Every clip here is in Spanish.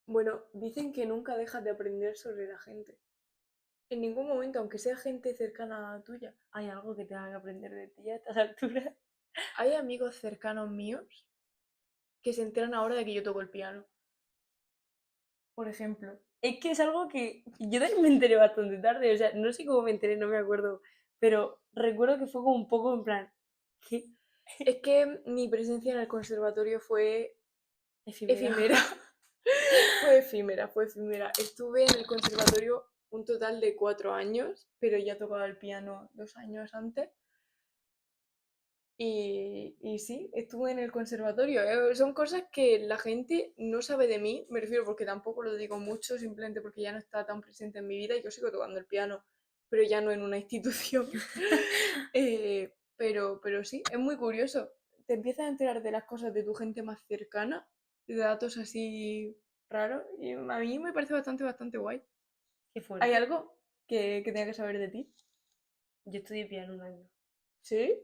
Bueno, dicen que nunca dejas de aprender sobre la gente. En ningún momento, aunque sea gente cercana a tuya. Hay algo que tenga que aprender de ti a estas alturas. Hay amigos cercanos míos que se enteran ahora de que yo toco el piano, por ejemplo. Es que es algo que yo también me enteré bastante tarde, o sea, no sé cómo me enteré, no me acuerdo, pero recuerdo que fue como un poco en plan, ¿qué? Es que mi presencia en el conservatorio fue Efímera. efímera. Fue efímera, fue efímera. Estuve en el conservatorio un total de 4 años, pero ya tocaba el piano 2 años antes. Y sí, estuve en el conservatorio. Son cosas que la gente no sabe de mí, me refiero porque tampoco lo digo mucho, simplemente porque ya no está tan presente en mi vida y yo sigo tocando el piano, pero ya no en una institución. Pero sí, es muy curioso. Te empiezas a enterar de las cosas de tu gente más cercana, de datos así raros, y a mí me parece bastante guay. Qué ¿Hay fuerte. algo que tenga que saber de ti? Yo estudié piano un año. ¿Sí?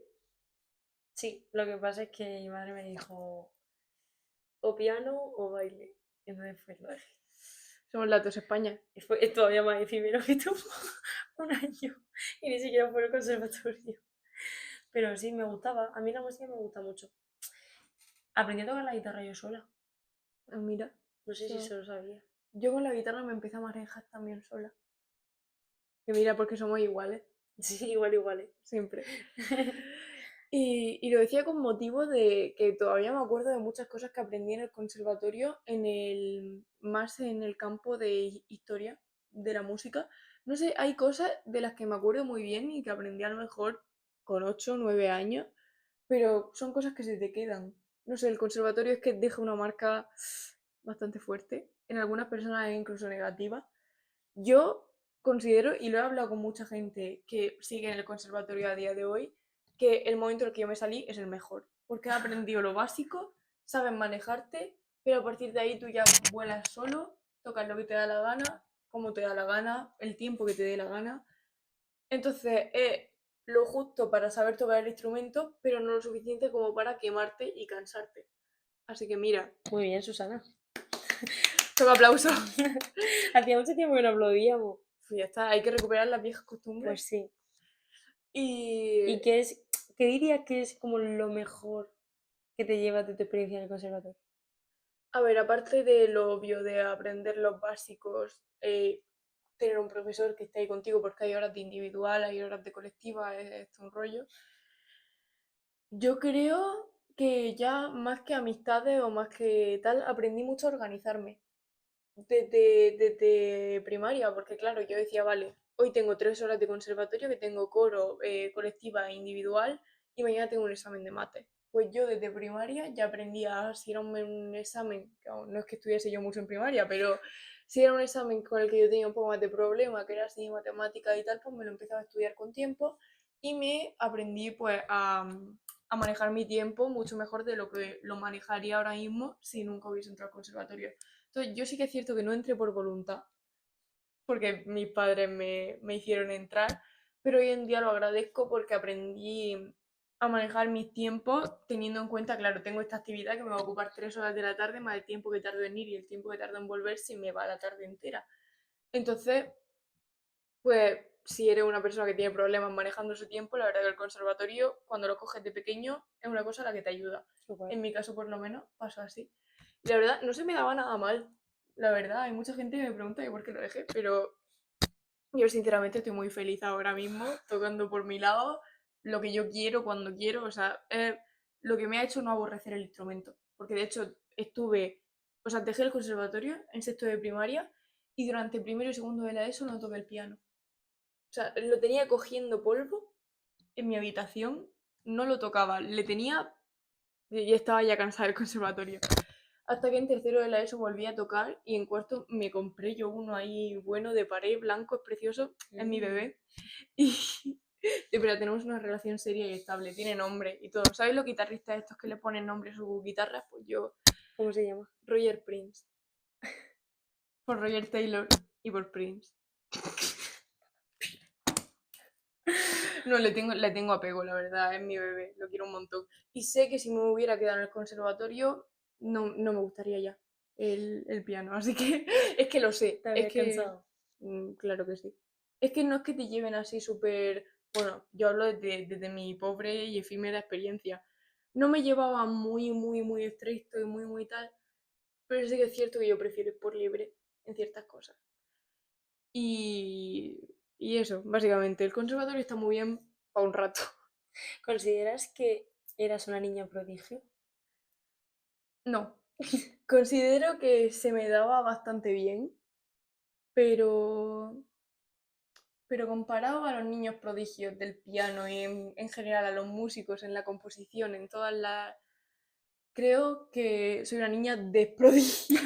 Sí, lo que pasa es que mi madre me dijo o piano o baile. Y entonces pues lo dejé. Somos Latos España. Y fue es todavía más efímero que tú. Un año. Y ni siquiera fue el conservatorio. Pero sí, me gustaba. A mí la música me gusta mucho. Aprendí a tocar la guitarra yo sola. Ah, mira. No sé si Eso. se lo sabía. Yo con la guitarra me empecé a manejar también sola. Que mira, porque somos iguales, Sí, igual, igual, ¿eh? siempre. Y lo decía con motivo de que todavía me acuerdo de muchas cosas que aprendí en el conservatorio, más en el campo de historia de la música. No sé, hay cosas de las que me acuerdo muy bien y que aprendí a lo mejor con 8 o 9 años, pero son cosas que se te quedan. No sé, el conservatorio es que deja una marca bastante fuerte, en algunas personas es incluso negativa. Yo considero, y lo he hablado con mucha gente que sigue en el conservatorio a día de hoy, que el momento en el que yo me salí es el mejor, porque has aprendido lo básico, sabes manejarte, pero a partir de ahí tú ya vuelas solo, tocas lo que te da la gana, como te da la gana, el tiempo que te dé la gana. Entonces es lo justo para saber tocar el instrumento, pero no lo suficiente como para quemarte y cansarte. Así que mira, Muy bien, Susana. toca aplauso. Hacía mucho tiempo que no aplaudíamos. Pues ya está, hay que recuperar las viejas costumbres. Pues sí. Y ¿Y qué dirías que es como lo mejor que te llevas de tu experiencia en el conservatorio? a ver, aparte de lo obvio de aprender los básicos, tener un profesor que esté ahí contigo porque hay horas de individual, hay horas de colectiva, es un rollo. Yo creo que ya más que amistades o más que tal, aprendí mucho a organizarme desde primaria, porque claro, yo decía, vale, hoy tengo 3 horas de conservatorio, que tengo coro, colectiva e individual, y mañana tengo un examen de mate. Pues yo desde primaria ya aprendía, si era un examen, que no es que estudiase yo mucho en primaria, pero si era un examen con el que yo tenía un poco más de problema, que era así matemática y tal, pues me lo empezaba a estudiar con tiempo y me aprendí pues a manejar mi tiempo mucho mejor de lo que lo manejaría ahora mismo si nunca hubiese entrado al conservatorio. Entonces, yo sí que es cierto que no entré por voluntad, porque mis padres me hicieron entrar, pero hoy en día lo agradezco porque aprendí a manejar mis tiempos teniendo en cuenta, claro, tengo esta actividad que me va a ocupar 3 horas de la tarde, más el tiempo que tardo en ir y el tiempo que tardo en volver, si me va la tarde entera. Entonces, pues si eres una persona que tiene problemas manejando su tiempo, la verdad que el conservatorio, cuando lo coges de pequeño, es una cosa a la que te ayuda. Qué guay. En mi caso, por lo menos, pasó así. Y la verdad, no se me daba nada mal. La verdad, hay mucha gente que me pregunta que por qué lo dejé, pero yo sinceramente estoy muy feliz ahora mismo, tocando por mi lado lo que yo quiero, cuando quiero. O sea, lo que me ha hecho no aborrecer el instrumento. Porque de hecho dejé el conservatorio en sexto de primaria y durante primero y segundo de la ESO no toqué el piano. O sea, lo tenía cogiendo polvo en mi habitación, no lo tocaba, le tenía y estaba ya cansada del conservatorio. Hasta que en tercero de la ESO volví a tocar y en cuarto me compré yo uno ahí bueno de pared, blanco, es precioso, es mi Mm. bebé. Y pero tenemos una relación seria y estable, tiene nombre y todo. ¿Sabes los guitarristas estos que le ponen nombre a sus guitarras? Pues yo, ¿Cómo se llama? Roger Prince, por Roger Taylor y por Prince. No, le tengo apego, la verdad, es mi bebé, lo quiero un montón. Y sé que si me hubiera quedado en el conservatorio, no me gustaría ya. el piano, así que es que lo sé. ¿Te Es habías que, cansado? claro que sí. Es que no es que te lleven así súper, bueno, yo hablo desde mi pobre y efímera experiencia. No me llevaba muy, muy, muy estricto y muy, muy tal, pero sí que es cierto que yo prefiero ir por libre en ciertas cosas. Y, y eso, básicamente, el conservatorio está muy bien para un rato. ¿Consideras que eras una niña prodigio? No, considero que se me daba bastante bien, pero, pero comparado a los niños prodigios del piano y en general a los músicos en la composición, en todas las... Creo que soy una niña de prodigio.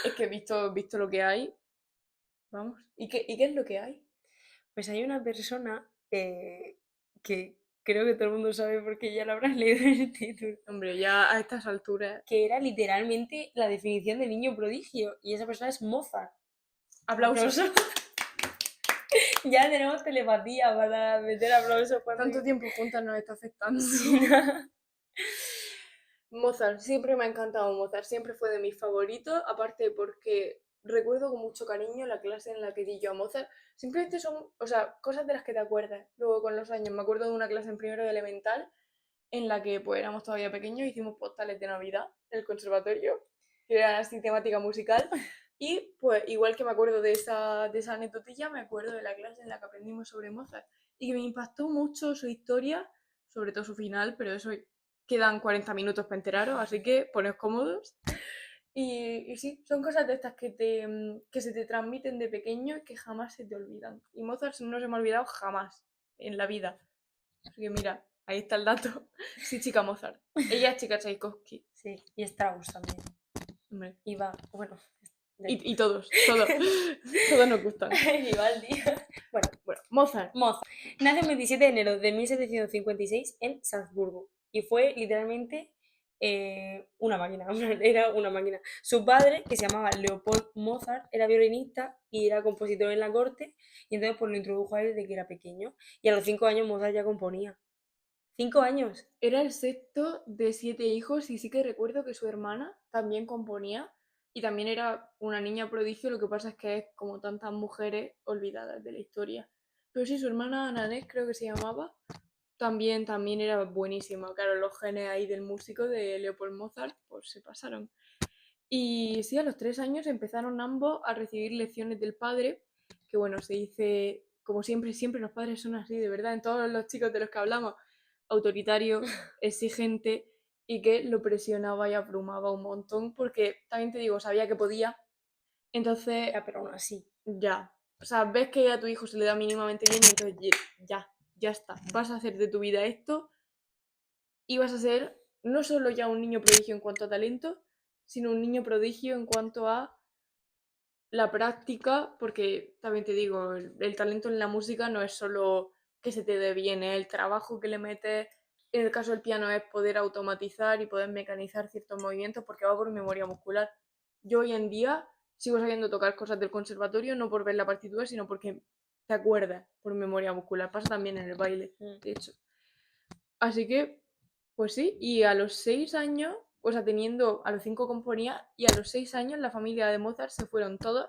Es que he visto lo que hay, vamos. ¿Y qué es lo que hay? Pues hay una persona que creo que todo el mundo sabe porque ya lo habrás leído en el título, Hombre, ya a estas alturas... que era literalmente la definición de niño prodigio, y esa persona es Mozart. Aplausos. Aplauso. Ya tenemos telepatía para meter aplausos cuando... Tanto tiempo juntas nos está afectando. Sí, ¿no? Mozart, siempre me ha encantado Mozart, siempre fue de mis favoritos, aparte porque recuerdo con mucho cariño la clase en la que di yo a Mozart. Simplemente son, o sea, cosas de las que te acuerdas. Luego con los años, me acuerdo de una clase en primero de elemental en la que pues éramos todavía pequeños, hicimos postales de Navidad en el conservatorio, que era así temática musical. Y pues igual que me acuerdo de esa anecdotilla, me acuerdo de la clase en la que aprendimos sobre Mozart y que me impactó mucho su historia, sobre todo su final, pero eso quedan 40 minutos para enteraros, así que poneos cómodos. Y sí, son cosas de estas que se te transmiten de pequeño y que jamás se te olvidan. Y Mozart no se me ha olvidado jamás en la vida. Así que mira, ahí está el dato. Sí, chica Mozart. Ella es chica Tchaikovsky. Sí, y Strauss también. Hombre. Y va, bueno, Y todos nos gustan. Vivaldi. Bueno, Bueno, Mozart. Mozart nace el 27 de enero de 1756 en Salzburgo y fue literalmente una máquina, era una máquina. Su padre, que se llamaba Leopold Mozart, era violinista y era compositor en la corte, y entonces pues lo introdujo a él desde que era pequeño, y a los 5 años Mozart ya componía. 5 años. Era el sexto de 7 hijos y sí que recuerdo que su hermana también componía y también era una niña prodigio, lo que pasa es que es como tantas mujeres olvidadas de la historia. Pero sí, su hermana Nanette creo que se llamaba, también era buenísima. Claro, los genes ahí del músico de Leopold Mozart pues se pasaron. Y sí, a los 3 años empezaron ambos a recibir lecciones del padre, que bueno, se dice, como siempre, siempre los padres son así, de verdad, en todos los chicos de los que hablamos, autoritario, exigente y que lo presionaba y abrumaba un montón, porque también te digo, sabía que podía, entonces Ya, pero aún así. ya, o sea, ves que a tu hijo se le da mínimamente bien y entonces ya está, vas a hacer de tu vida esto y vas a ser no solo ya un niño prodigio en cuanto a talento, sino un niño prodigio en cuanto a la práctica, porque también te digo, el talento en la música no es solo que se te dé bien, es el trabajo que le metes. En el caso del piano es poder automatizar y poder mecanizar ciertos movimientos porque va por memoria muscular. Yo hoy en día sigo sabiendo tocar cosas del conservatorio no por ver la partitura, sino porque te acuerdas por memoria muscular. Pasa también en el baile, de hecho. Así que, pues sí, y a los 6 años, o sea, a los 5 componía, y a los 6 años la familia de Mozart se fueron todos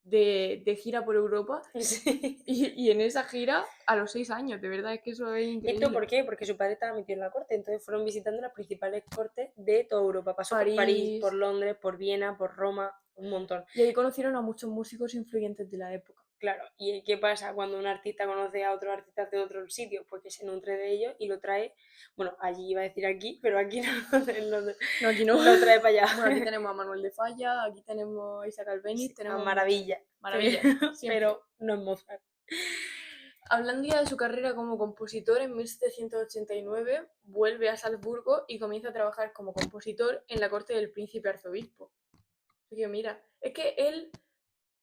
de gira por Europa, Sí. y en esa gira, a los 6 años, de verdad, es que eso es ¿Esto por increíble. qué? Porque su padre estaba metido en la corte, entonces fueron visitando las principales cortes de toda Europa. Pasó por París, por París, Londres, por Viena, por Roma, un montón. y ahí conocieron a muchos músicos influyentes de la época. Claro, ¿y qué pasa cuando un artista conoce a otros artistas de otros sitios? Pues que se nutre de ellos y lo trae, bueno, allí iba a decir aquí, pero aquí no, No, aquí no. lo trae para allá. Bueno, aquí tenemos a Manuel de Falla, aquí tenemos a Isaac Albéniz, A tenemos muchos. maravilla. Maravillas, siempre. Pero no es Mozart. Hablando ya de su carrera como compositor, en 1789 vuelve a Salzburgo y comienza a trabajar como compositor en la corte del príncipe arzobispo. Así que mira, es que él,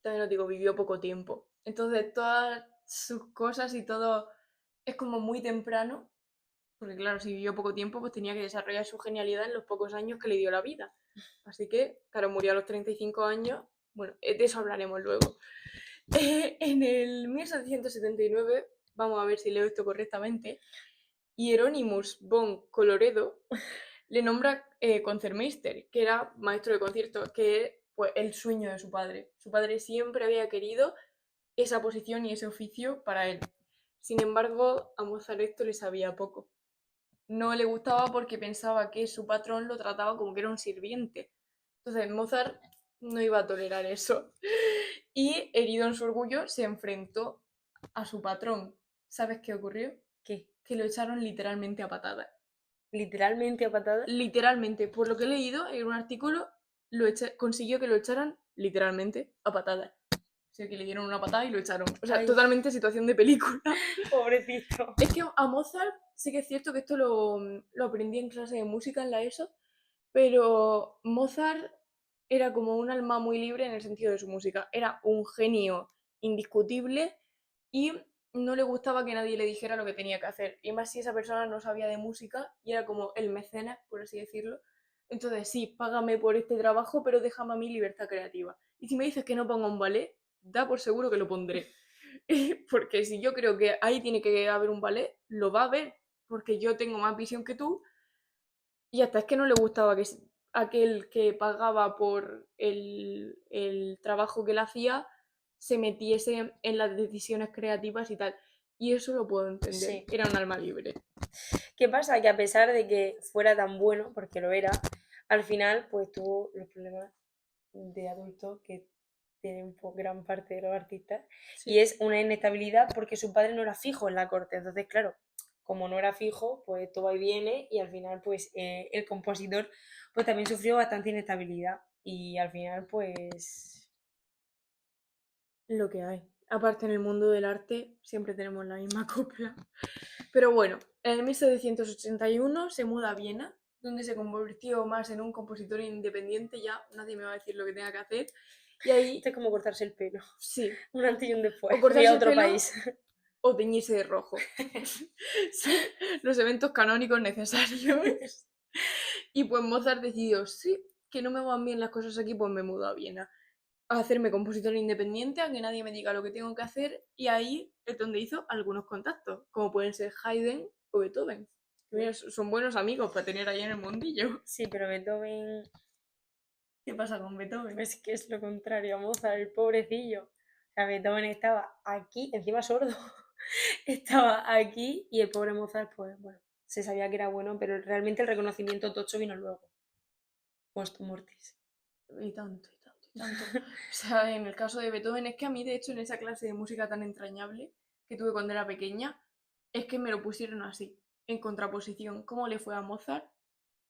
también os digo, vivió poco tiempo. Entonces todas sus cosas y todo es como muy temprano, porque claro, si vivió poco tiempo, pues tenía que desarrollar su genialidad en los pocos años que le dio la vida. Así que, claro, murió a los 35 años. Bueno, de eso hablaremos luego. En el 1779, vamos a ver si leo esto correctamente, Hieronymus von Coloredo le nombra concertmeister, que era maestro de conciertos, que es pues, el sueño de su padre. Su padre siempre había querido esa posición y ese oficio para él. Sin embargo, a Mozart esto le sabía poco. No le gustaba porque pensaba que su patrón lo trataba como que era un sirviente. Entonces Mozart no iba a tolerar eso. Y, herido en su orgullo, se enfrentó a su patrón. ¿Sabes qué ocurrió? ¿Qué? Que lo echaron literalmente a patadas. Literalmente a patadas. Literalmente, por lo que he leído en un artículo, consiguió que lo echaran literalmente a patadas. O sea, que le dieron una patada y lo echaron. O sea, Ay, totalmente situación de película. pobrecito. Es que a Mozart sí que es cierto que esto lo aprendí en clase de música en la ESO, pero Mozart era como un alma muy libre en el sentido de su música. Era un genio indiscutible y no le gustaba que nadie le dijera lo que tenía que hacer. Y más si esa persona no sabía de música y era como el mecenas, por así decirlo. Entonces, sí, págame por este trabajo, pero déjame a mí libertad creativa. Y si me dices que no ponga un ballet, da por seguro que lo pondré. Porque si yo creo que ahí tiene que haber un ballet, lo va a ver, porque yo tengo más visión que tú y hasta es que no le gustaba que aquel que pagaba por el trabajo que él hacía se metiese en las decisiones creativas y tal. Y eso lo puedo entender. Sí. Era un alma libre. ¿Qué pasa? Que a pesar de que fuera tan bueno, porque lo era, al final pues tuvo los problemas de adulto que tienen gran parte de los artistas, y Sí. es una inestabilidad porque su padre no era fijo en la corte. Entonces, claro, como no era fijo, pues todo va y viene, y al final pues el compositor pues también sufrió bastante inestabilidad, y al final pues Lo que hay. Aparte, en el mundo del arte siempre tenemos la misma copla. Pero bueno, en 1781 se muda a Viena, donde se convirtió más en un compositor independiente, ya nadie me va a decir lo que tenga que hacer. Y esto ahí, es como cortarse el pelo, sí, un antes y un o después, voy a cortarse el otro pelo país. o teñirse de rojo. Son los eventos canónicos necesarios. Y pues Mozart decidió, sí, que no me van bien las cosas aquí, pues me mudo a Viena. A hacerme compositor independiente, a que nadie me diga lo que tengo que hacer, y ahí es donde hizo algunos contactos, como pueden ser Haydn o Beethoven. Mira, son buenos amigos para tener ahí en el mundillo. Sí, pero Beethoven ¿Qué pasa con Beethoven? es que es lo contrario a Mozart, el pobrecillo. O sea, Beethoven estaba aquí, encima sordo, estaba aquí, y el pobre Mozart, pues bueno, se sabía que era bueno, pero realmente el reconocimiento tocho vino luego, post mortis. Y tanto, y tanto, y tanto. O sea, en el caso de Beethoven, es que a mí, de hecho, en esa clase de música tan entrañable que tuve cuando era pequeña, es que me lo pusieron así, en contraposición, cómo le fue a Mozart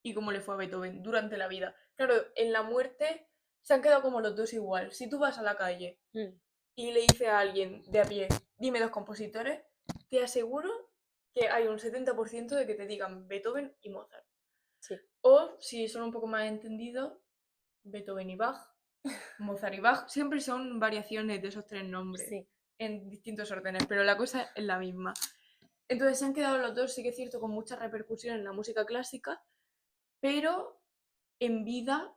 y cómo le fue a Beethoven durante la vida. Claro, en la muerte se han quedado como los dos igual. Si tú vas a la calle Mm, y le dices a alguien de a pie, dime dos compositores, te aseguro que hay un 70% de que te digan Beethoven y Mozart. sí, O, si son un poco más entendidos, Beethoven y Bach, Mozart y Bach. Siempre son variaciones de esos tres nombres sí, en distintos órdenes, pero la cosa es la misma. Entonces se han quedado los dos, sí que es cierto, con mucha repercusión en la música clásica, pero en vida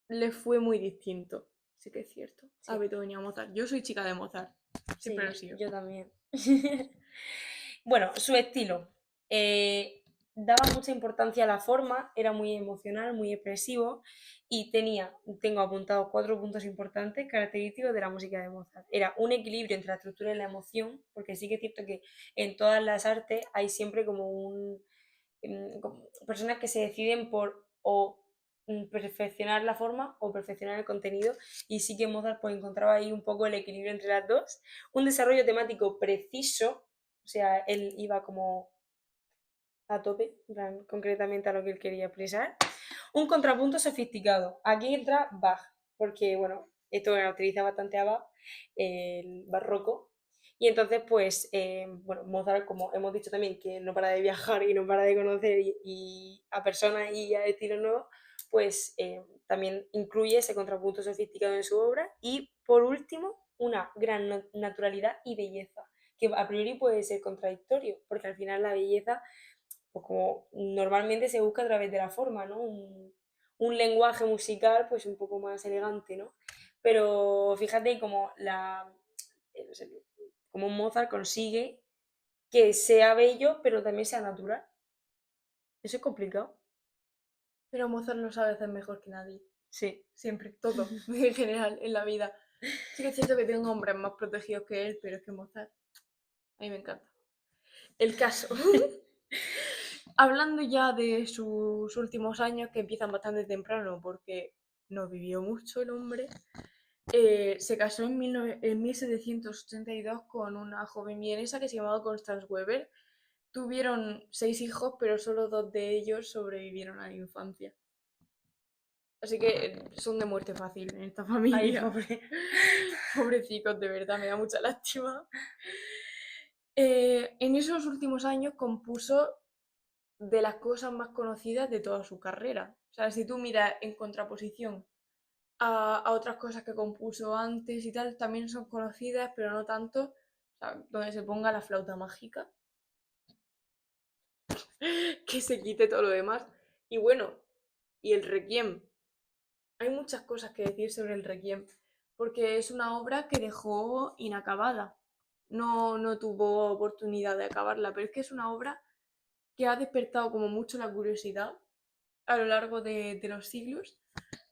le fue muy distinto, sí que es cierto, a sí, Beethoven y a Mozart. Yo soy chica de Mozart, siempre lo he sí, sido. yo también. Bueno, su estilo. Daba mucha importancia a la forma, era muy emocional, muy expresivo, y tengo apuntados 4 puntos importantes característicos de la música de Mozart. Era un equilibrio entre la estructura y la emoción, porque sí que es cierto que en todas las artes hay siempre como personas que se deciden por o perfeccionar la forma o perfeccionar el contenido, y sí que Mozart pues encontraba ahí un poco el equilibrio entre las dos. Un desarrollo temático preciso, o sea, él iba como a tope, concretamente a lo que él quería expresar. Un contrapunto sofisticado. Aquí entra Bach, porque bueno, esto caracteriza bastante a Bach, el barroco. Y entonces, pues, bueno, Mozart, como hemos dicho también, que no para de viajar y no para de conocer y a personas y a estilos nuevos, pues también incluye ese contrapunto sofisticado en su obra. Y por último, una gran naturalidad y belleza, que a priori puede ser contradictorio, porque al final la belleza pues como normalmente se busca a través de la forma, ¿no? Un lenguaje musical pues un poco más elegante, ¿no? Pero fíjate no sé, como Mozart consigue que sea bello pero también sea natural. Eso es complicado. Pero Mozart lo sabe hacer mejor que nadie. Sí. Siempre, todo, en general, en la vida. Sí que es cierto que tengo hombres más protegidos que él, pero es que Mozart, a mí me encanta. El caso. Hablando ya de sus últimos años, que empiezan bastante temprano, porque no vivió mucho el hombre, se casó en 1782 con una joven vienesa que se llamaba Constance Weber. Tuvieron 6 hijos, pero solo 2 de ellos sobrevivieron a la infancia. Así que son de muerte fácil en esta Ay, familia. pobre. Pobrecicos, de verdad, me da mucha lástima. En esos últimos años compuso de las cosas más conocidas de toda su carrera. O sea, si tú miras en contraposición a otras cosas que compuso antes y tal, también son conocidas, pero no tanto. O sea, donde se ponga la flauta mágica, que se quite todo lo demás. Y bueno, y el Requiem. Hay muchas cosas que decir sobre el Requiem, porque es una obra que dejó inacabada. No tuvo oportunidad de acabarla, pero es que es una obra que ha despertado como mucho la curiosidad a lo largo de los siglos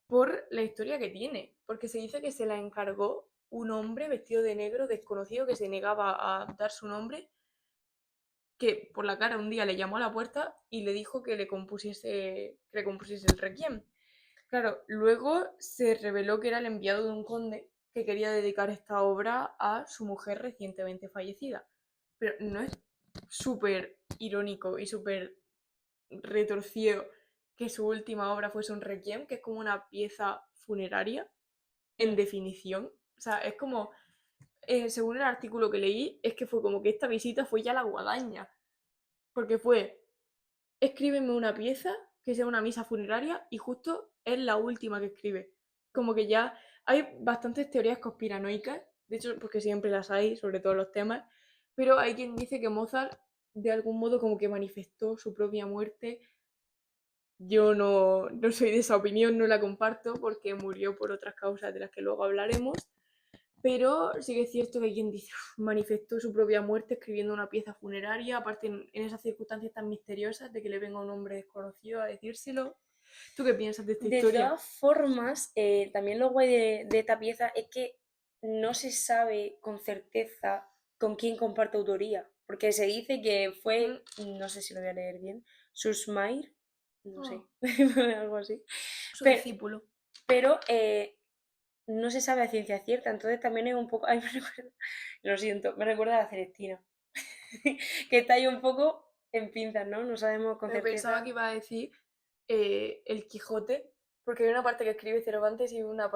por la historia que tiene, porque se dice que se la encargó un hombre vestido de negro desconocido que se negaba a dar su nombre, que por la cara un día le llamó a la puerta y le dijo que le compusiese el Requiem. Claro, luego se reveló que era el enviado de un conde que quería dedicar esta obra a su mujer recientemente fallecida. Pero no es súper irónico y súper retorcido que su última obra fuese un requiem, que es como una pieza funeraria, en definición. O sea, es como, según el artículo que leí, es que fue como que esta visita fue ya la guadaña. Porque fue, escríbeme una pieza que sea una misa funeraria y justo es la última que escribe. Como que ya hay bastantes teorías conspiranoicas, de hecho, porque siempre las hay sobre todos los temas, pero hay quien dice que Mozart de algún modo como que manifestó su propia muerte. Yo no soy de esa opinión, no la comparto porque murió por otras causas de las que luego hablaremos, pero sí que es cierto que hay quien dice, "Uf, manifestó su propia muerte escribiendo una pieza funeraria, aparte en esas circunstancias tan misteriosas de que le venga un hombre desconocido a decírselo". ¿Tú qué piensas de esta De historia? todas formas, también lo guay de esta pieza es que no se sabe con certeza con quién comparte autoría, porque se dice que Mm, fue, no sé si lo voy a leer bien, Susmair, no sé, oh, algo así, su pero, discípulo. pero no se sabe a ciencia cierta, entonces también es un poco, ay, lo siento, me recuerda a la Celestina, que está ahí un poco en pinzas, ¿no? No sabemos con Me pensaba certeza. que iba a decir el Quijote, porque hay una parte que escribe Cervantes y una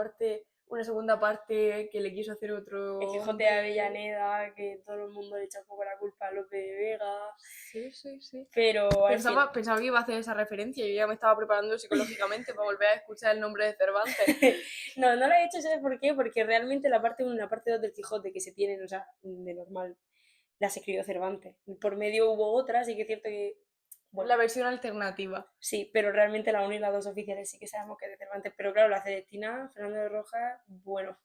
segunda parte que le quiso hacer El otro Quijote de hombre. Avellaneda, que todo el mundo le echa un poco la culpa a Lope de Vega, Sí, sí, sí. pero al final... Pensaba que iba a hacer esa referencia y yo ya me estaba preparando psicológicamente para volver a escuchar el nombre de Cervantes. No, no lo he hecho, ¿sabes por qué? Porque realmente la parte 1 y la parte 2 del Quijote que se tienen, o sea, de normal, las escribió Cervantes. Por medio hubo otras, y que es cierto que, bueno, La versión alternativa. sí, pero realmente la 1 y la 2 oficiales sí que sabemos que es de Cervantes. Pero claro, la Celestina, Fernando de Rojas, bueno,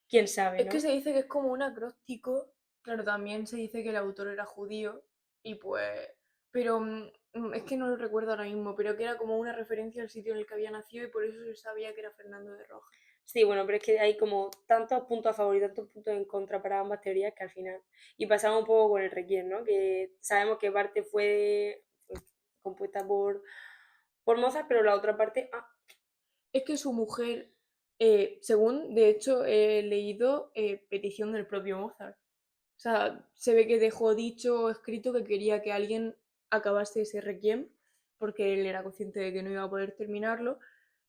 quién sabe, Es que ¿no? se dice que es como un acróstico. Claro, también se dice que el autor era judío y pues... Pero es que no lo recuerdo ahora mismo, pero que era como una referencia al sitio en el que había nacido y por eso se sabía que era Fernando de Rojas. Sí, bueno, pero es que hay como tantos puntos a favor y tantos puntos en contra para ambas teorías que al final. Y pasamos un poco con el Requiem, ¿no? Que sabemos que parte fue pues, compuesta por Mozart, pero la otra parte. Ah, Es que su mujer, según de hecho he leído, petición del propio Mozart. O sea, se ve que dejó dicho o escrito que quería que alguien acabase ese requiem, porque él era consciente de que no iba a poder terminarlo.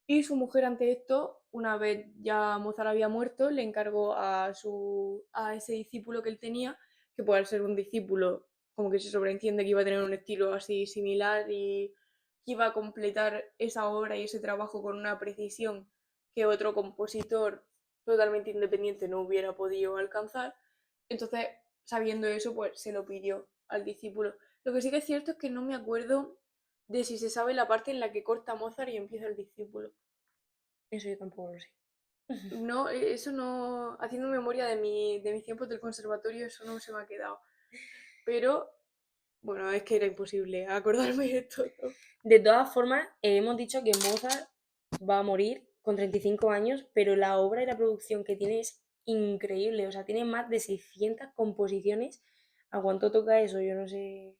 Y su mujer ante esto, una vez ya Mozart había muerto, le encargó a ese discípulo que él tenía, que puede ser un discípulo, como que se sobreentiende que iba a tener un estilo así similar y que iba a completar esa obra y ese trabajo con una precisión que otro compositor totalmente independiente no hubiera podido alcanzar. Entonces, sabiendo eso, pues se lo pidió al discípulo. Lo que sí que es cierto es que no me acuerdo de si se sabe la parte en la que corta Mozart y empieza el discípulo. eso yo tampoco lo sé. No, eso no, haciendo memoria de mis tiempos del conservatorio, eso no se me ha quedado. Pero, bueno, es que era imposible acordarme de todo. De todas formas, hemos dicho que Mozart va a morir con 35 años, pero la obra y la producción que tiene es increíble. O sea, tiene más de 600 composiciones. ¿A cuánto toca eso? Yo no sé.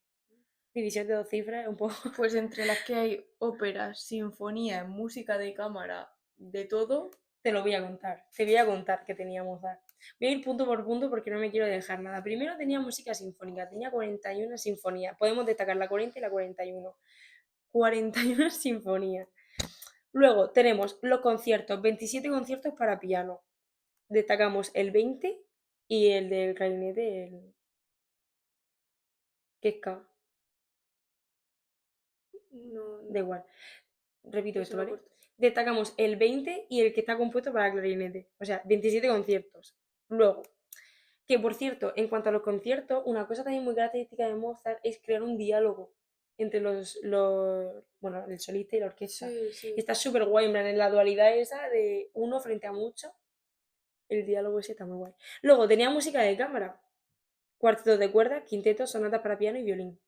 División de dos cifras, un poco. Pues entre las que hay óperas, sinfonías, música de cámara, de todo. Te lo voy a contar. Te voy a contar que tenía Mozart. Voy a ir punto por punto porque no me quiero dejar nada. Primero tenía música sinfónica, tenía 41 sinfonías. Podemos destacar la 40 y la 41. 41 sinfonías. Luego tenemos los conciertos, 27 conciertos para piano. Destacamos el 20 y el del clarinete, el que es K. No, Da igual. Repito eso esto, lo ¿vale? corto. Destacamos el 20 y el que está compuesto para clarinete. O sea, 27 conciertos. Luego, que por cierto, en cuanto a los conciertos, una cosa también muy característica de Mozart es crear un diálogo entre bueno, el solista y la orquesta. Sí, sí. Está súper guay, en plan, en la dualidad esa de uno frente a mucho, el diálogo ese está muy guay. Luego tenía música de cámara, cuartetos de cuerdas, quintetos, sonatas para piano y violín.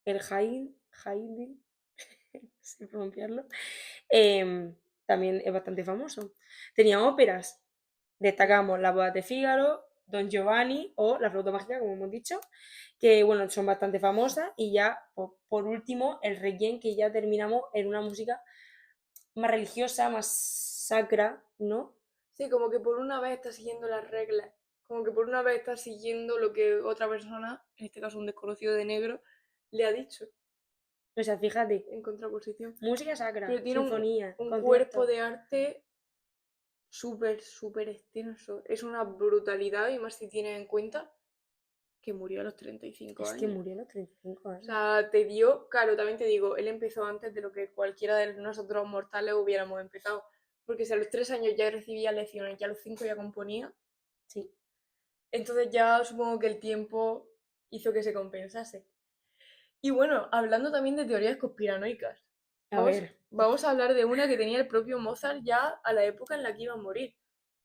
El Haydn, no sé pronunciarlo, también es bastante famoso. Tenía óperas, destacamos La boda de Fígaro, Don Giovanni o La flauta mágica, como hemos dicho, que bueno, son bastante famosas. Y ya, por último, el Requiem, que ya terminamos en una música más religiosa, más sacra, ¿no? Sí, como que por una vez estás siguiendo las reglas. Como que por una vez estás siguiendo lo que otra persona, en este caso un desconocido de negro, le ha dicho O sea, fíjate, en contraposición. música sacra, Pero tiene sinfonía, un cuerpo conciertos. de arte súper, súper extenso. Es una brutalidad y más si tienes en cuenta que murió a los 35 Es que años. murió a los 35 O años. sea, te dio, claro, también te digo, él empezó antes de lo que cualquiera de nosotros mortales hubiéramos empezado. Porque si a los 3 años ya recibía lecciones y a los 5 ya componía, Sí. entonces ya supongo que el tiempo hizo que se compensase. Y bueno, hablando también de teorías conspiranoicas, A ver, vamos a hablar de una que tenía el propio Mozart ya a la época en la que iba a morir.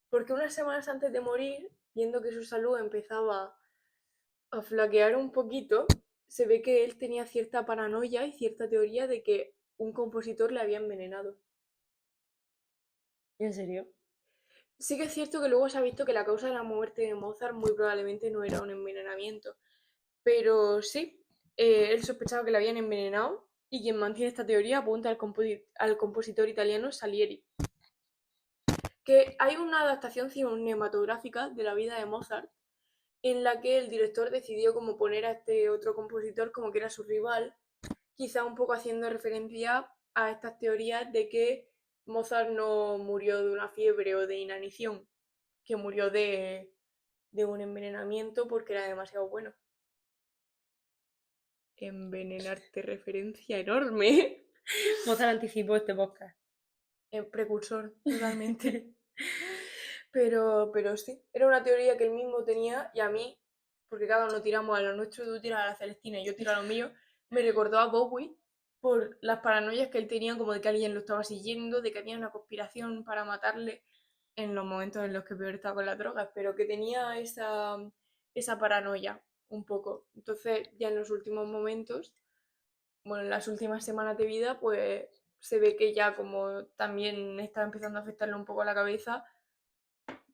Porque unas semanas antes de morir, viendo que su salud empezaba a flaquear un poquito, se ve que él tenía cierta paranoia y cierta teoría de que un compositor le había envenenado. ¿en serio? Sí que es cierto que luego se ha visto que la causa de la muerte de Mozart muy probablemente no era un envenenamiento, pero sí, él sospechaba que le habían envenenado y quien mantiene esta teoría apunta al compositor italiano Salieri. Que hay una adaptación cinematográfica de la vida de Mozart en la que el director decidió como poner a este otro compositor como que era su rival, quizá un poco haciendo referencia a estas teorías de que Mozart no murió de una fiebre o de inanición, que murió de un envenenamiento porque era demasiado bueno. Envenenarte, referencia enorme. Mozart anticipó este podcast. Precursor, totalmente. Pero sí, era una teoría que él mismo tenía y a mí, porque cada uno tiramos a lo nuestro, tú tiras a la Celestina y yo tiro a lo mío, me recordó a Bowie por las paranoias que él tenía como de que alguien lo estaba siguiendo, de que había una conspiración para matarle en los momentos en los que peor estaba con las drogas, pero que tenía esa paranoia un poco. Entonces ya en los últimos momentos, bueno, en las últimas semanas de vida, pues se ve que ya como también está empezando a afectarle un poco la cabeza,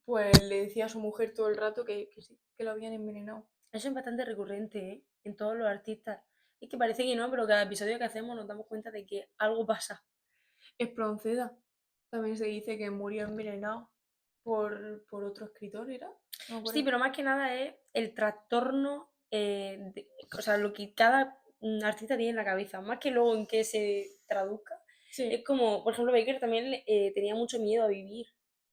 pues le decía a su mujer todo el rato que sí, que lo habían envenenado. Eso es bastante recurrente, ¿eh? En todos los artistas. Es que parece que no, pero cada episodio que hacemos nos damos cuenta de que algo pasa. Espronceda también se dice que murió envenenado por otro escritor, ¿era? No me Sí, acuerdo. pero más que nada es el trastorno, o sea, lo que cada artista tiene en la cabeza, más que luego en qué se traduzca. Es Sí. como, por ejemplo, Baker también tenía mucho miedo a vivir.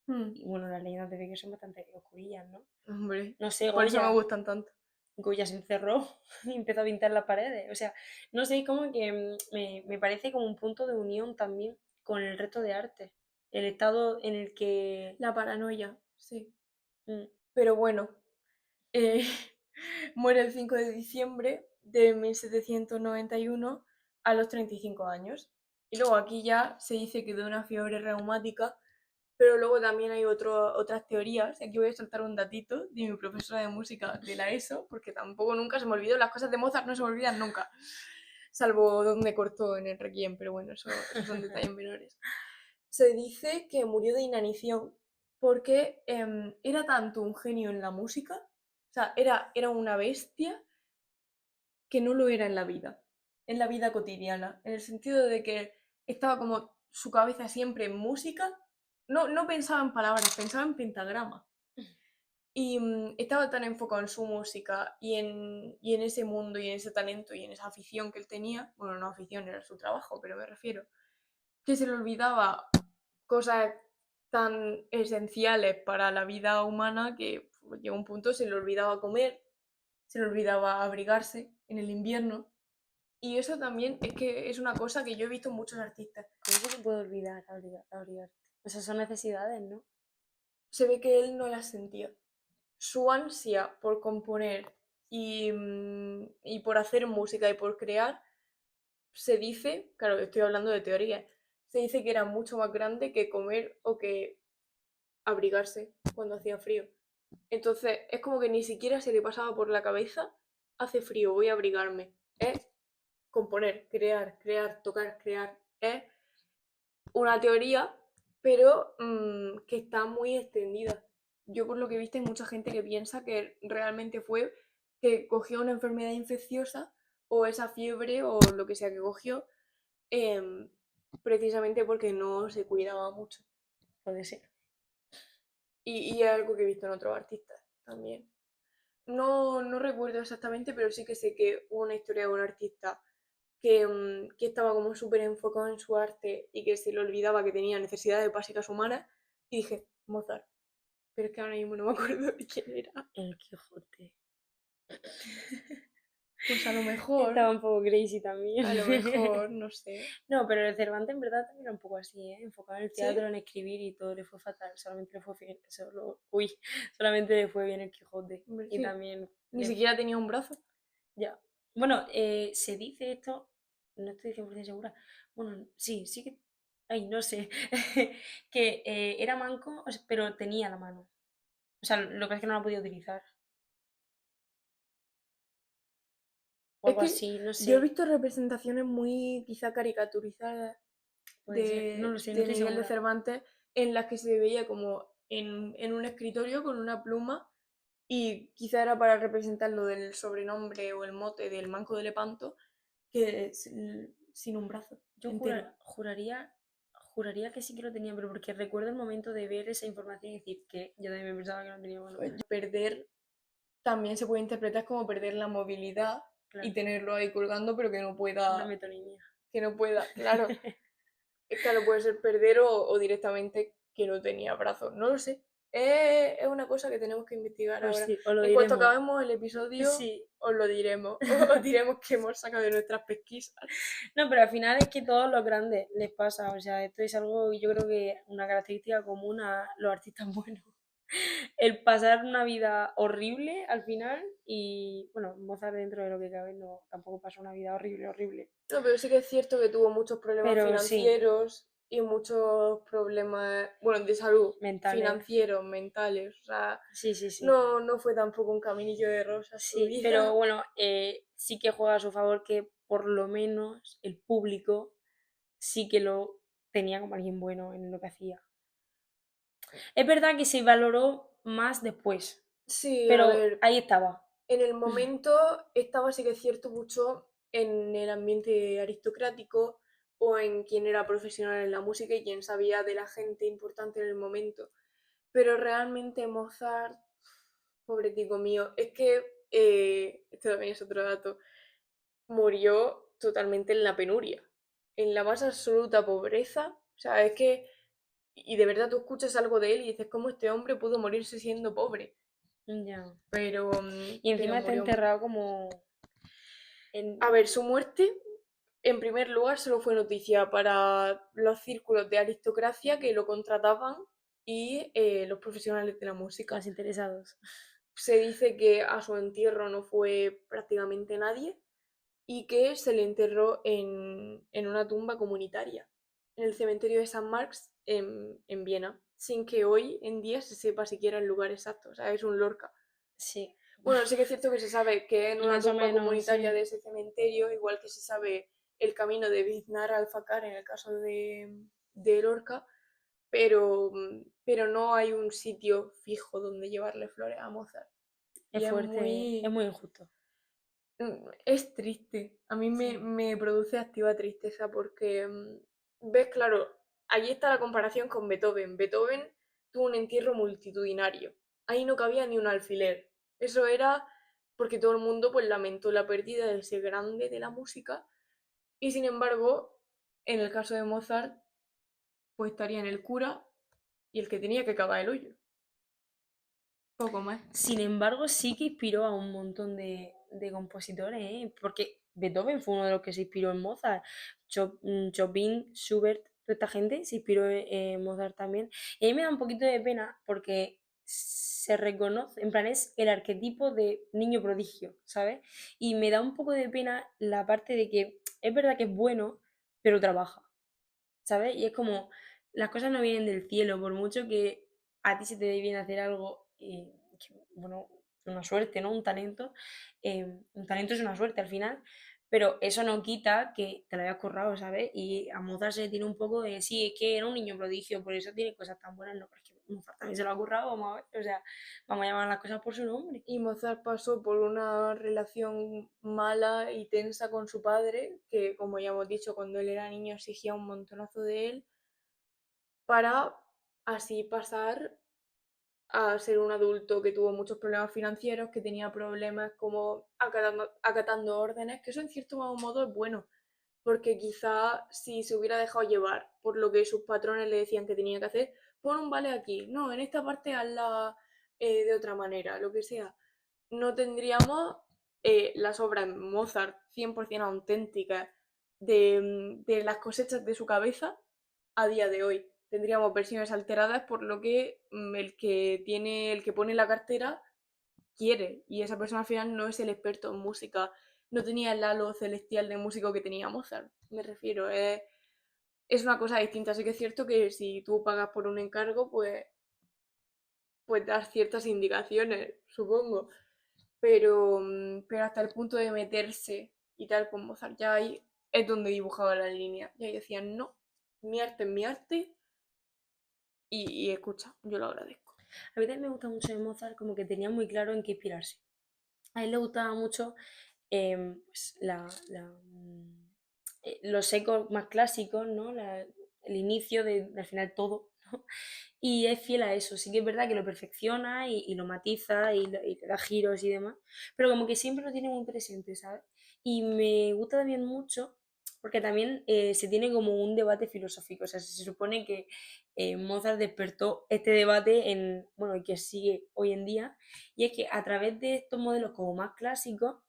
Hmm. Y bueno, las leyendas de Baker son bastante oscurillas, ¿no? Hombre, No sé, por eso me Goya. gustan tanto. Goya se encerró y empezó a pintar las paredes. O sea, no sé, como que me parece como un punto de unión también con el resto de arte. El estado en el que... La paranoia, sí. mm, Pero bueno, eh, muere el 5 de diciembre de 1791 a los 35 años. Y luego aquí ya se dice que de una fiebre reumática, pero luego también hay otras teorías. Aquí voy a soltar un datito de mi profesora de música de la ESO, porque tampoco nunca se me olvidó, las cosas de Mozart no se me olvidan nunca. salvo donde cortó en el Requiem, pero bueno, esos son detalles menores. Se dice que murió de inanición porque era tanto un genio en la música, o sea, era una bestia que no lo era en la vida cotidiana, en el sentido de que estaba como su cabeza siempre en música, no pensaba en palabras, pensaba en pentagrama. Y estaba tan enfocado en su música y en ese mundo y en ese talento y en esa afición que él tenía, bueno, no afición, era su trabajo, pero me refiero, que se le olvidaba cosas tan esenciales para la vida humana que llegó un punto se le olvidaba comer, se le olvidaba abrigarse en el invierno. Y eso también es que es una cosa que yo he visto en muchos artistas. ¿Cómo se te puede olvidar abrigarte? O sea, son necesidades, ¿no? Se ve que él no las sentía. Su ansia por componer y por hacer música y por crear, se dice, claro, estoy hablando de teoría, se dice que era mucho más grande que comer o que abrigarse cuando hacía frío. Entonces, es como que ni siquiera se le pasaba por la cabeza, hace frío, voy a abrigarme. Es componer, crear, tocar, crear. Es una teoría, pero que está muy extendida. Yo por lo que he visto hay mucha gente que piensa que realmente fue que cogió una enfermedad infecciosa o esa fiebre o lo que sea que cogió, em, precisamente porque no se cuidaba mucho. Puede ser. Y es algo que he visto en otros artistas también. No recuerdo exactamente, pero sí que sé que hubo una historia de un artista que estaba como súper enfocado en su arte y que se le olvidaba que tenía necesidades básicas humanas. Y dije, Mozart. Pero es que ahora mismo no me acuerdo de quién era. El Quijote. Pues Estaba un poco crazy también. a lo mejor, no sé. No, pero el Cervantes en verdad también era un poco así, ¿eh? Enfocado en el ¿Sí? teatro, en escribir y todo le fue fatal. Solamente le fue bien el Quijote. Hombre, Y sí. también, Ni siquiera tenía un brazo. ya. Bueno, se dice esto, no estoy 100% segura. Bueno, sí, sí que, ay, no sé, que era manco, pero tenía la mano. O sea, lo que es que no la podía utilizar. O Es algo que así, no yo he sé. visto representaciones muy quizá caricaturizadas Puede ser. No lo sé, no de estoy Miguel de segura. Cervantes en las que se veía como en un escritorio con una pluma y quizá era para representar lo del sobrenombre o el mote del Manco de Lepanto, que es sin un brazo Yo entero. juraría que sí que lo tenía, pero porque recuerdo el momento de ver esa información y decir que yo también me pensaba que no tenía mano. Pues perder también se puede interpretar como perder la movilidad y Claro, tenerlo ahí colgando, pero una pueda, metonimia. que no pueda, claro, es que lo puede ser perder o directamente que no tenía brazos, no lo sé. Es una cosa que tenemos que investigar Pues ahora. sí, os lo En cuanto diremos. acabemos el episodio, Sí. os lo diremos. Os diremos que hemos sacado de nuestras pesquisas. No, pero al final es que todos los grandes les pasa. O sea, esto es algo, yo creo que una característica común a los artistas buenos. El pasar una vida horrible al final y, bueno, Mozart dentro de lo que cabe no, tampoco pasó una vida horrible, horrible. No, pero sí que es cierto que tuvo muchos problemas Pero sí, financieros y muchos problemas, bueno, de salud, mentales. financieros, mentales. O sea, Sí, sí, sí. no fue tampoco un caminillo de rosas su Sí, pero vida. bueno, sí que juega a su favor que por lo menos el público sí que lo tenía como alguien bueno en lo que hacía. Es verdad que se valoró más después, Sí, a pero ver, ahí estaba. en el momento estaba, sí que es cierto, mucho en el ambiente aristocrático o en quien era profesional en la música y quien sabía de la gente importante en el momento. Pero realmente Mozart, pobretico mío, es que, este también es otro dato, murió totalmente en la penuria, en la más absoluta pobreza. O sea, es que, y de verdad tú escuchas algo de él y dices, ¿cómo este hombre pudo morirse siendo pobre? Ya. Y Pero encima está murió. enterrado como A en... ver, su muerte, en primer lugar, solo fue noticia para los círculos de aristocracia que lo contrataban y los profesionales de la música. los interesados. Se dice que a su entierro no fue prácticamente nadie y que se le enterró en una tumba comunitaria, en el cementerio de San Marx en Viena, sin que hoy en día se sepa siquiera el lugar exacto. O sea, es un Lorca. Sí. Bueno, sí que es cierto que se sabe que en una Más o tumba menos, comunitaria sí. de ese cementerio, igual que se sabe el camino de Biznar al Facar en el caso de Lorca, pero no hay un sitio fijo donde llevarle flores a Mozart. Es Y es fuerte, es muy... muy injusto. Es triste. A mí me, Sí. me produce activa tristeza porque, ves, claro, allí está la comparación con Beethoven. Beethoven tuvo un entierro multitudinario. Ahí no cabía ni un alfiler. Eso era porque todo el mundo pues lamentó la pérdida de ese grande de la música. Y sin embargo, en el caso de Mozart, pues estarían el cura y el que tenía que cavar el hoyo. Poco más. Sin embargo, sí que inspiró a un montón de compositores, ¿eh? Porque Beethoven fue uno de los que se inspiró en Mozart. Chopin, Schubert, toda esta gente se inspiró en Mozart también. Y a mí me da un poquito de pena porque se reconoce, en plan, es el arquetipo de niño prodigio, ¿sabes? Y me da un poco de pena la parte de que es verdad que es bueno, pero trabaja, ¿sabes? Y es como, las cosas no vienen del cielo, por mucho que a ti se te dé bien hacer algo, bueno, una suerte, ¿no? Un talento es una suerte al final, pero eso no quita que te lo hayas currado, ¿sabes? Y a Mozart se le tiene un poco de, sí, es que era un niño prodigio, por eso tiene cosas tan buenas, no, porque Mozart también se lo ha currado, vamos a ver, o sea, vamos a llamar las cosas por su nombre. Y Mozart pasó por una relación mala y tensa con su padre, que como ya hemos dicho, cuando él era niño exigía un montonazo de él, para así pasar a ser un adulto que tuvo muchos problemas financieros, que tenía problemas como acatando órdenes, que eso en cierto modo es bueno, porque quizá si se hubiera dejado llevar por lo que sus patrones le decían que tenía que hacer, pon un vale aquí, no, en esta parte hazla de otra manera, lo que sea, no tendríamos las obras Mozart 100% auténticas de las cosechas de su cabeza a día de hoy. Tendríamos versiones alteradas por lo que el que pone la cartera quiere y esa persona al final no es el experto en música, no tenía el halo celestial de músico que tenía Mozart, me refiero, es una cosa distinta, así que es cierto que si tú pagas por un encargo, pues das ciertas indicaciones, supongo, pero hasta el punto de meterse y tal con Mozart, ya ahí es donde dibujaba la línea, y ahí decían, no, mi arte es mi arte, y escucha, yo lo agradezco. A mí también me gusta mucho de Mozart, como que tenía muy claro en qué inspirarse. A él le gustaba mucho pues, los ecos más clásicos, ¿no? El inicio de, al final todo, ¿no? Y es fiel a eso. Sí que es verdad que lo perfecciona y lo matiza y le da giros y demás, pero como que siempre lo tiene muy presente, ¿sabes? Y me gusta también mucho porque también se tiene como un debate filosófico. O sea, se supone que Mozart despertó este debate en, bueno, y que sigue hoy en día, y es que a través de estos modelos como más clásicos,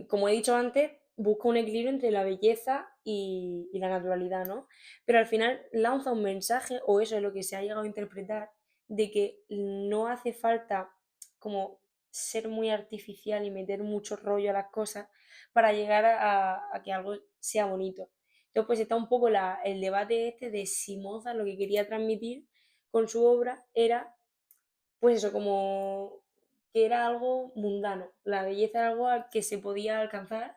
como he dicho antes, busca un equilibrio entre la belleza y la naturalidad, ¿no? Pero al final lanza un mensaje, o eso es lo que se ha llegado a interpretar, de que no hace falta como ser muy artificial y meter mucho rollo a las cosas para llegar a que algo sea bonito. Entonces, pues está un poco el debate este de si Mozart lo que quería transmitir con su obra era pues eso, como que era algo mundano. La belleza era algo al que se podía alcanzar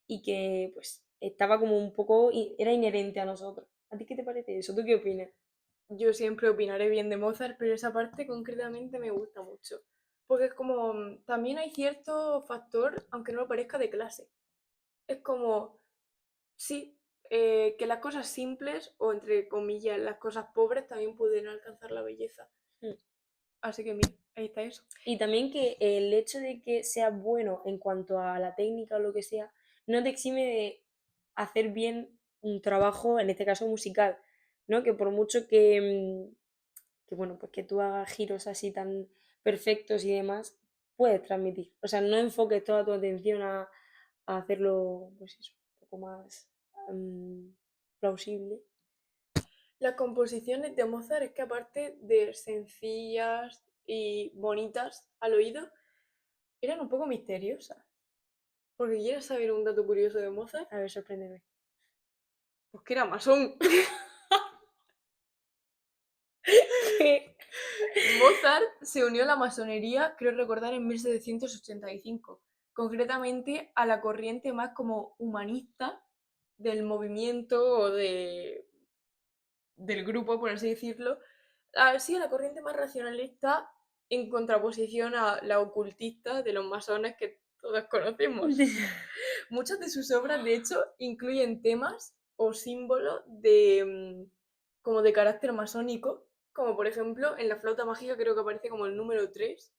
y que pues estaba como un poco, era inherente a nosotros. ¿A ti qué te parece eso? ¿Tú qué opinas? Yo siempre opinaré bien de Mozart, pero esa parte concretamente me gusta mucho. Porque es como, también hay cierto factor, aunque no lo parezca, de clase. Es como, sí, que las cosas simples, o entre comillas, las cosas pobres, también pueden alcanzar la belleza. Mm. Así que mira, ahí está eso. Y también que el hecho de que sea bueno en cuanto a la técnica o lo que sea, no te exime de hacer bien un trabajo, en este caso musical, ¿no? Que por mucho que bueno, pues que tú hagas giros así tan perfectos y demás, puedes transmitir. O sea, no enfoques toda tu atención a hacerlo, pues eso, un poco más mm, plausible. Las composiciones de Mozart es que aparte de sencillas y bonitas al oído, eran un poco misteriosas. Porque quieres saber un dato curioso de Mozart, A ver, sorpréndeme. pues que era masón. ¿Qué? Mozart se unió a la masonería, creo recordar, en 1785, concretamente a la corriente más como humanista del movimiento o del grupo, por así decirlo. Sí, a la corriente más racionalista en contraposición a la ocultista de los masones que todos conocemos. Muchas de sus obras, de hecho, incluyen temas o símbolos como de carácter masónico, como por ejemplo en la flauta mágica creo que aparece como el número 3,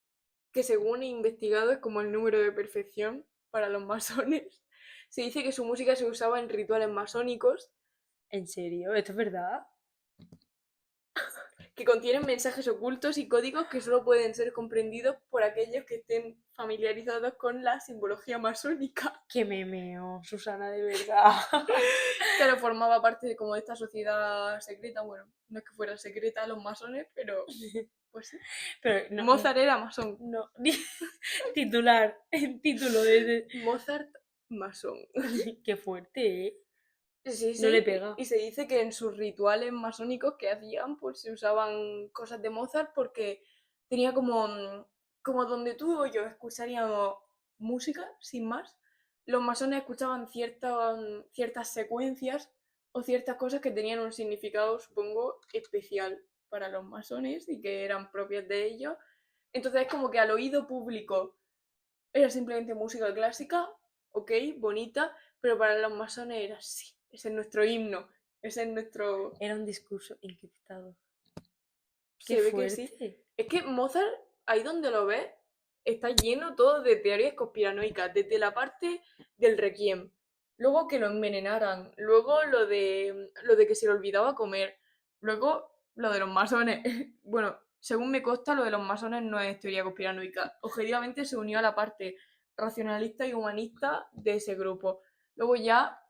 que según he investigado es como el número de perfección para los masones. Se dice que su música se usaba en rituales masónicos ¿En serio? ¿Esto es verdad? que contienen mensajes ocultos y códigos que solo pueden ser comprendidos por aquellos que estén familiarizados con la simbología masónica. ¡Qué memeo, Susana, de verdad! Claro, formaba parte de como de esta sociedad secreta. Bueno, no es que fuera secreta los masones, pero pues sí. Pero no, Mozart era masón. no. Titular, título de... Mozart masón. Qué fuerte, ¿eh? Sí, No le sí. pega. Y se dice que en sus rituales masónicos que hacían, pues se usaban cosas de Mozart porque tenía como donde tú o yo escucharíamos música, sin más. Los masones escuchaban ciertas secuencias o ciertas cosas que tenían un significado, supongo, especial para los masones y que eran propias de ellos. Entonces es como que al oído público era simplemente música clásica, ok, bonita, pero para los masones era así. Ese es nuestro himno, ese es nuestro... Era un discurso encriptado. ¡Qué Se ve que sí. fuerte! Es que Mozart, ahí donde lo ves, está lleno todo de teorías conspiranoicas, desde la parte del requiem, luego que lo envenenaran, luego lo de que se le olvidaba comer, luego lo de los masones. Bueno, según me consta, lo de los masones no es teoría conspiranoica. Objetivamente se unió a la parte racionalista y humanista de ese grupo. Luego ya,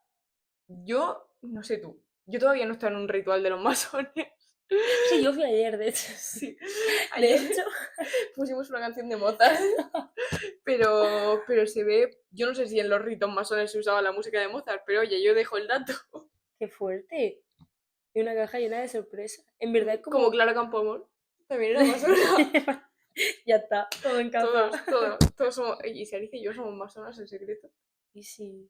yo, no sé tú, yo todavía no estoy en un ritual de los masones. Sí, yo fui ayer, de hecho. Sí, De ayer hecho, pusimos una canción de Mozart, pero se ve, yo no sé si en los ritos masones se usaba la música de Mozart, pero oye, yo dejo el dato. qué fuerte. Y una caja llena de sorpresas. En verdad es Como como... Clara Campoamor, también era masona. Ya está, todo en casa. Todos somos, y Alicia y yo somos masonas en secreto. Y sí.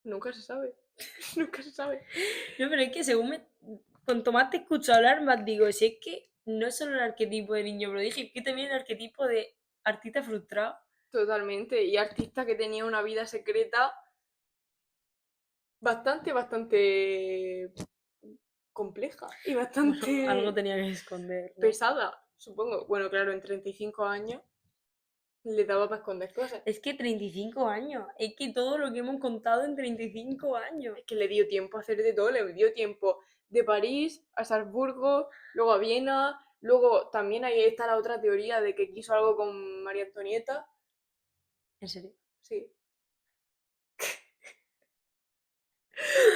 Nunca se sabe, nunca se sabe. No, pero es que según me... Cuanto más te escucho hablar, más digo, si es que no es solo el arquetipo de niño prodigio, es que también el arquetipo de artista frustrado. Totalmente, y artista que tenía una vida secreta bastante compleja y Bueno, algo bastante tenía que esconder, ¿no? pesada, supongo. Bueno, claro, en 35 años le daba para esconder cosas. Es que 35 años, es que todo lo que hemos contado en 35 años. Es que le dio tiempo a hacer de todo, le dio tiempo de París a Salzburgo, luego a Viena, luego también ahí está la otra teoría de que quiso algo con María Antonieta. En serio. Sí,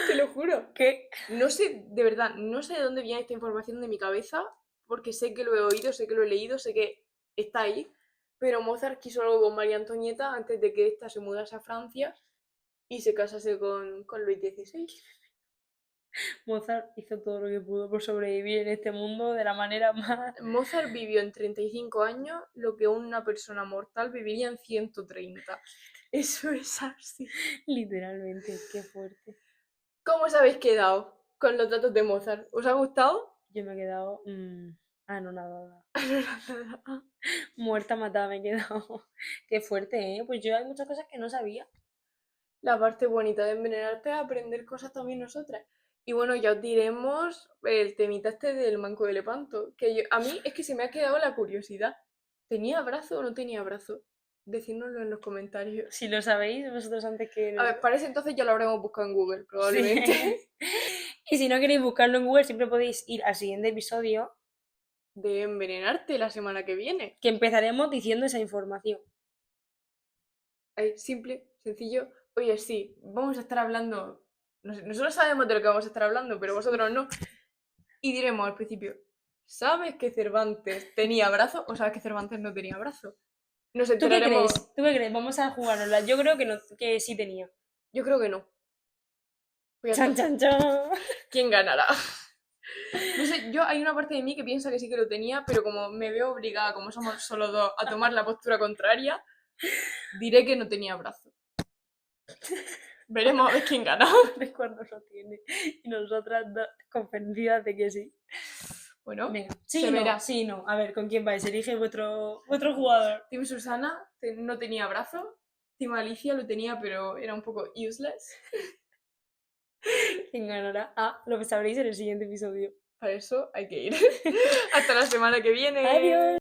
te lo juro. ¿Qué? No sé, de verdad, no sé de dónde viene esta información de mi cabeza, porque sé que lo he oído, sé que lo he leído, sé que está ahí, pero Mozart quiso algo con María Antonieta antes de que ésta se mudase a Francia y se casase con Luis XVI. Mozart hizo todo lo que pudo por sobrevivir en este mundo de la manera más... Mozart vivió en 35 años lo que una persona mortal viviría en 130. Eso es así. Literalmente, qué fuerte. ¿Cómo os habéis quedado con los datos de Mozart? ¿Os ha gustado? Yo me he quedado... Ah, no, nada. Muerta matada me he quedado. Qué fuerte, ¿eh? Pues yo hay muchas cosas que no sabía. La parte bonita de envenenarte es aprender cosas también nosotras. Y bueno, ya os diremos el temita este del manco de Lepanto, que a mí es que se me ha quedado la curiosidad. ¿Tenía brazo o no tenía brazo? Decídnoslo en los comentarios. Si lo sabéis vosotros antes que... A ver, para ese entonces ya lo habremos buscado en Google, probablemente. Sí. Y si no queréis buscarlo en Google, siempre podéis ir al siguiente episodio De envenenarte la semana que viene. que empezaremos diciendo esa información. Ahí, simple, sencillo. Oye, sí, vamos a estar hablando. Nosotros sabemos de lo que vamos a estar hablando, pero vosotros no. Y diremos al principio: ¿sabes que Cervantes tenía brazo o sabes que Cervantes no tenía brazo? Nos ¿Tú qué enteraremos. crees? ¿Tú qué crees? Vamos a jugárnosla. Yo creo que, no, que sí tenía. Yo creo que no. Pues ya Chan, está. chan, chan. ¿Quién ganará? No sé, yo hay una parte de mí que piensa que sí que lo tenía, pero como me veo obligada, como somos solo dos, a tomar la postura contraria, diré que no tenía brazo. Veremos a ver quién gana. De cuando lo tiene. Y nosotras dos convencidas de que sí. Bueno, Venga, se sí, verá. no, sí, no. A ver, ¿con quién vais? Elige vuestro jugador. Team Susana no tenía brazo. Team Alicia lo tenía, pero era un poco useless. ¿Quién ganará? Ah, lo sabréis en el siguiente episodio. Para eso hay que ir. Hasta la semana que viene. Adiós.